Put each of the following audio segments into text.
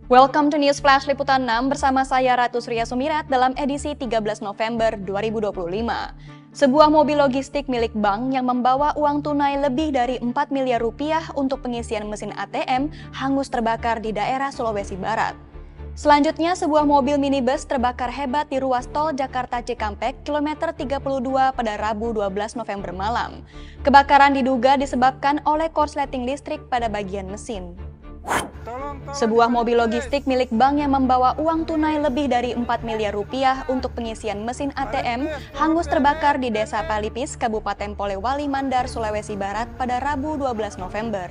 Welcome to News Flash Liputan 6 bersama saya Ratu Surya Sumirat dalam edisi 13 November 2025. Sebuah mobil logistik milik bank yang membawa uang tunai lebih dari 4 miliar rupiah untuk pengisian mesin ATM hangus terbakar di daerah Sulawesi Barat. Selanjutnya, sebuah mobil minibus terbakar hebat di ruas tol Jakarta Cikampek, kilometer 32 pada Rabu 12 November malam. Kebakaran diduga disebabkan oleh korsleting listrik pada bagian mesin. Sebuah mobil logistik milik bank yang membawa uang tunai lebih dari 4 miliar rupiah untuk pengisian mesin ATM hangus terbakar di Desa Palipis, Kabupaten Polewali Mandar, Sulawesi Barat pada Rabu 12 November.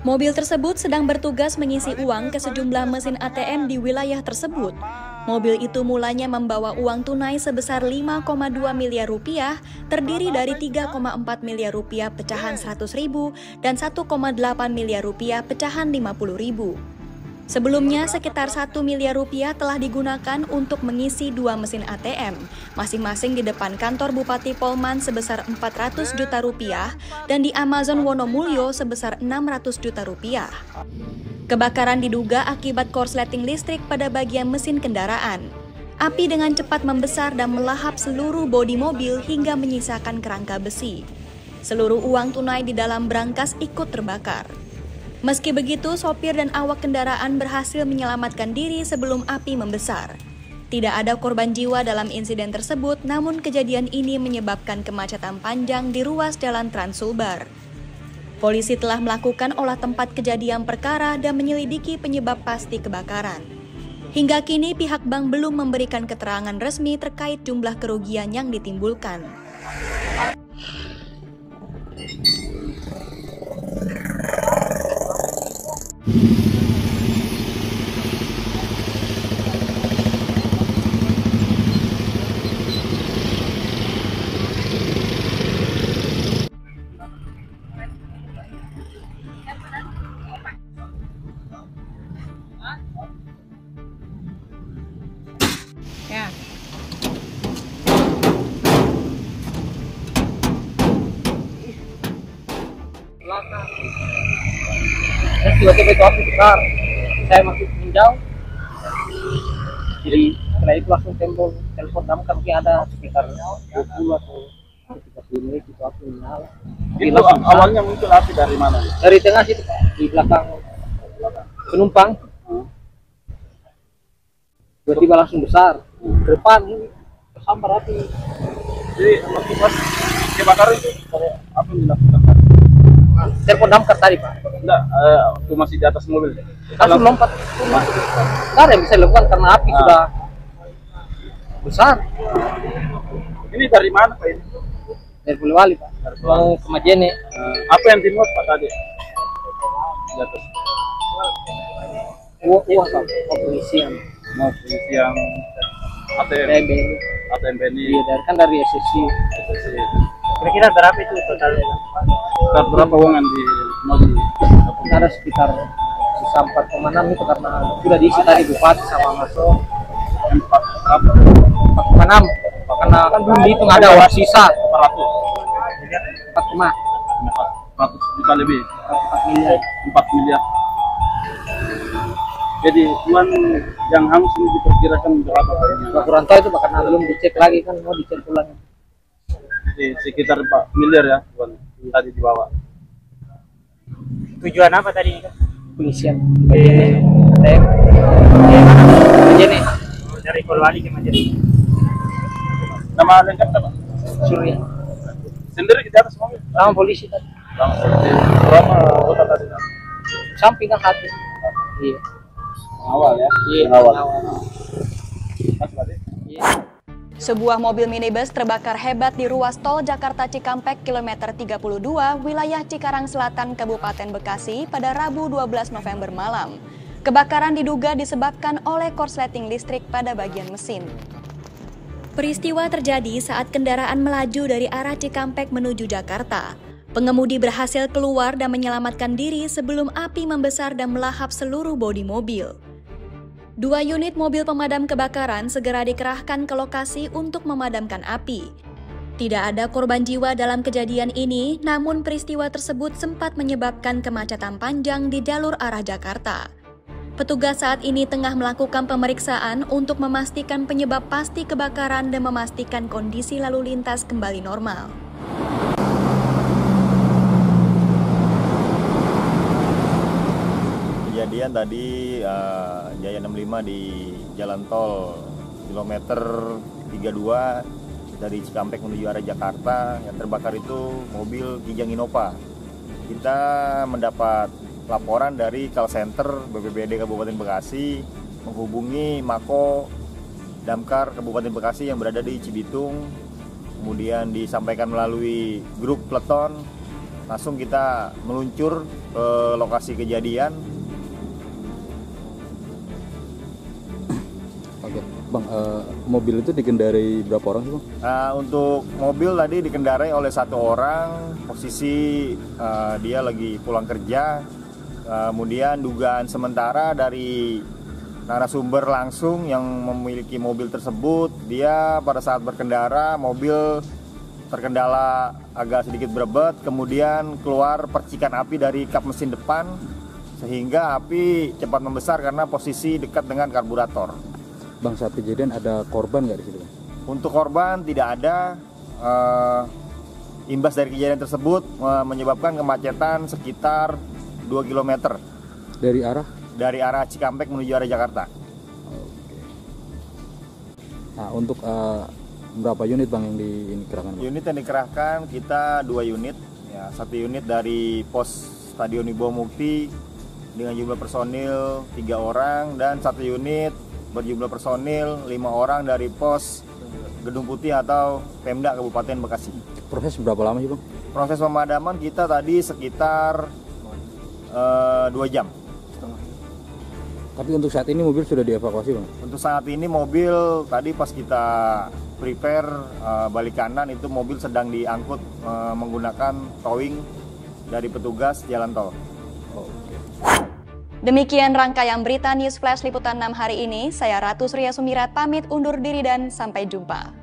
Mobil tersebut sedang bertugas mengisi uang ke sejumlah mesin ATM di wilayah tersebut. Mobil itu mulanya membawa uang tunai sebesar 5,2 miliar rupiah, terdiri dari 3,4 miliar rupiah pecahan 100.000 dan 1,8 miliar rupiah pecahan 50.000. Sebelumnya, sekitar 1 miliar rupiah telah digunakan untuk mengisi dua mesin ATM, masing-masing di depan kantor Bupati Polman sebesar 400 juta rupiah dan di Amazon Wonomulyo sebesar 600 juta rupiah. Kebakaran diduga akibat korsleting listrik pada bagian mesin kendaraan. Api dengan cepat membesar dan melahap seluruh bodi mobil hingga menyisakan kerangka besi. Seluruh uang tunai di dalam brankas ikut terbakar. Meski begitu, sopir dan awak kendaraan berhasil menyelamatkan diri sebelum api membesar. Tidak ada korban jiwa dalam insiden tersebut, namun kejadian ini menyebabkan kemacetan panjang di ruas jalan Trans Sulbar. Polisi telah melakukan olah tempat kejadian perkara dan menyelidiki penyebab pasti kebakaran. Hingga kini pihak bank belum memberikan keterangan resmi terkait jumlah kerugian yang ditimbulkan. Ya. Belakang. Terus tiba-tiba itu api besar. Saya masih menjauh. Jadi setelah itu langsung telepon damkar, mungkin ada sekitar 20 atau 30 menit itu api menyala. Itu awalnya muncul api dari mana? Dari tengah situ Pak, di belakang penumpang. Tiba-tiba langsung besar. Ke depan ini tersambar api. Jadi waktu pas kebakaran itu apa yang dilakukan? Telepon damkar tadi Pak. Enggak, waktu masih di atas mobil. Langsung lompat. Tidak ada yang bisa dilakukan karena api sudah besar. Ini dari mana Pak ini? Dari Polewali Pak. Mau ke Majene. Apa yang dimuat Pak tadi? Di atas. Uang Pak, polisian. Mau polisi yang ATM BNI. Iya, dari SSC. Kira-kira berapa itu totalnya? Berapa uang yang mau di? Ada sekitar sisa 4,6 itu karena sudah diisi tadi Bupati sama Masuk. 4,6 karena kan belum dihitung ada uang sisa 400 juta lebih. 4 miliar. Jadi uang yang hangus ini diperkirakan berapa kalinya? kurang tahu itu Pak, karena belum dicek lagi kan, mau dicek ulang. Di sekitar 4 miliar ya uang tadi dibawa. Tujuan apa tadi? Pengisian ATM Majene. Dari Polewali ke Majene. Nama lengkap apa? Surya Sendiri di atas mobil? sama polisi tadi. Berapa kota tadi? Samping kan hati. Iya. Awal ya? Iya, awal. Iya. Sebuah mobil minibus terbakar hebat di ruas tol Jakarta Cikampek kilometer 32 wilayah Cikarang Selatan Kabupaten Bekasi pada Rabu 12 November malam. Kebakaran diduga disebabkan oleh korsleting listrik pada bagian mesin. Peristiwa terjadi saat kendaraan melaju dari arah Cikampek menuju Jakarta. Pengemudi berhasil keluar dan menyelamatkan diri sebelum api membesar dan melahap seluruh bodi mobil. 2 unit mobil pemadam kebakaran segera dikerahkan ke lokasi untuk memadamkan api. Tidak ada korban jiwa dalam kejadian ini, namun peristiwa tersebut sempat menyebabkan kemacetan panjang di jalur arah Jakarta. Petugas saat ini tengah melakukan pemeriksaan untuk memastikan penyebab pasti kebakaran dan memastikan kondisi lalu lintas kembali normal. Kejadian tadi Jaya 65 di jalan tol kilometer 32 dari Cikampek menuju arah Jakarta. Yang terbakar itu mobil Kijang Innova. Kita mendapat laporan dari call center BPBD Kabupaten Bekasi menghubungi Mako Damkar Kabupaten Bekasi yang berada di Cibitung. Kemudian disampaikan melalui grup peleton. Langsung kita meluncur ke lokasi kejadian. Oke, Bang, mobil itu dikendarai berapa orang sih, Bang? Untuk mobil tadi dikendarai oleh satu orang. Posisi dia lagi pulang kerja. Kemudian dugaan sementara dari narasumber langsung yang memiliki mobil tersebut, dia pada saat berkendara mobil terkendala agak sedikit berebet, kemudian keluar percikan api dari kap mesin depan sehingga api cepat membesar karena posisi dekat dengan karburator. Bang, saat kejadian ada korban nggak di situ, Bang? Untuk korban tidak ada. Imbas dari kejadian tersebut menyebabkan kemacetan sekitar 2 km Dari arah? dari arah Cikampek menuju arah Jakarta. Oke. Nah, untuk berapa unit, Bang, yang dikerahkan, Bang? Unit yang dikerahkan kita 2 unit, ya, 1 unit dari pos Stadion Wibawa Mukti dengan jumlah personil 3 orang dan 1 unit berjumlah personil 5 orang dari pos Gedung Putih atau Pemda Kabupaten Bekasi. Proses berapa lama sih, Bang? Proses pemadaman kita tadi sekitar 2 jam. Tapi untuk saat ini mobil sudah dievakuasi, Bang? Untuk saat ini mobil tadi pas kita prepare balik kanan itu mobil sedang diangkut menggunakan towing dari petugas jalan tol. Oke. Demikian rangkaian berita News Flash Liputan 6 hari ini. Saya Ratu Surya Sumirat pamit undur diri dan sampai jumpa.